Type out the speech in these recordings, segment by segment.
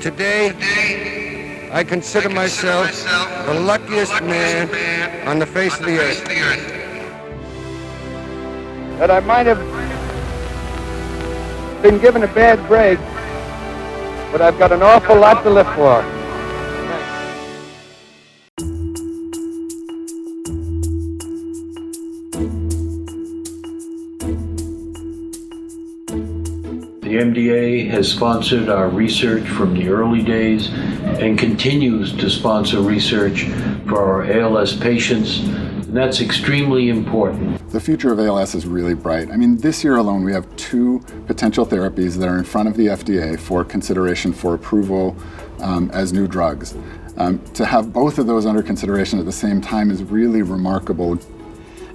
Today, I consider myself the luckiest man on the face of the earth. That I might have been given a bad break, but I've got an awful lot to live for. The MDA has sponsored our research from the early days and continues to sponsor research for our ALS patients, and that's extremely important. The future of ALS is really bright. I mean, this year alone we have 2 potential therapies that are in front of the FDA for consideration for approval as new drugs. To have both of those under consideration at the same time is really remarkable.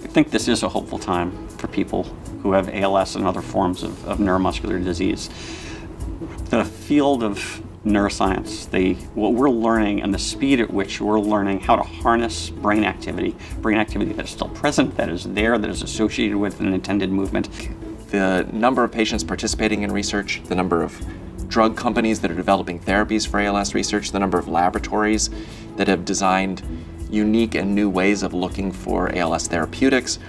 I think this is a hopeful time for people who have ALS and other forms of neuromuscular disease. The field of neuroscience, what we're learning and the speed at which we're learning how to harness brain activity that is still present, that is there, that is associated with an intended movement. The number of patients participating in research, the number of drug companies that are developing therapies for ALS research, the number of laboratories that have designed unique and new ways of looking for ALS therapeutics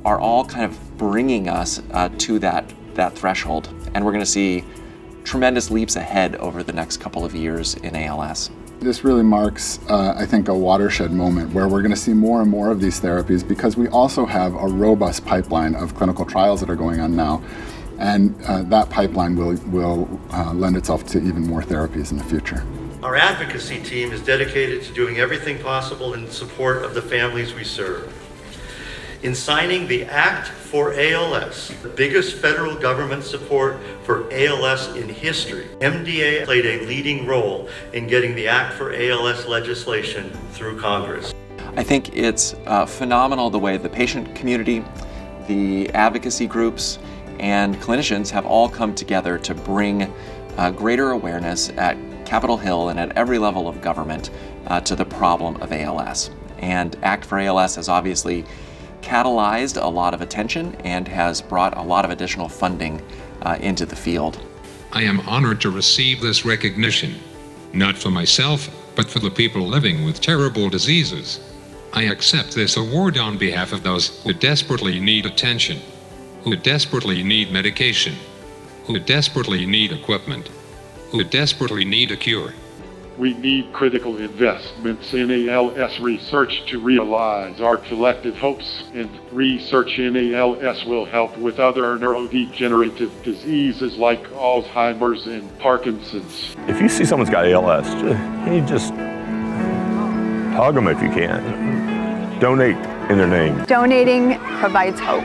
are all kind of bringing us to that threshold. And we're going to see tremendous leaps ahead over the next couple of years in ALS. This really marks, I think, a watershed moment where we're going to see more and more of these therapies because we also have a robust pipeline of clinical trials that are going on now. And that pipeline will lend itself to even more therapies in the future. Our advocacy team is dedicated to doing everything possible in support of the families we serve. In signing the Act for ALS, the biggest federal government support for ALS in history, MDA played a leading role in getting the Act for ALS legislation through Congress. I think it's phenomenal the way the patient community, the advocacy groups, and clinicians have all come together to bring greater awareness at Capitol Hill and at every level of government to the problem of ALS. And Act for ALS has obviously catalyzed a lot of attention and has brought a lot of additional funding into the field. I am honored to receive this recognition, not for myself, but for the people living with terrible diseases. I accept this award on behalf of those who desperately need attention, who desperately need medication, who desperately need equipment, who desperately need a cure. We need critical investments in ALS research to realize our collective hopes, and research in ALS will help with other neurodegenerative diseases like Alzheimer's and Parkinson's. If you see someone's got ALS, you just hug them if you can. Donate in their name. Donating provides hope.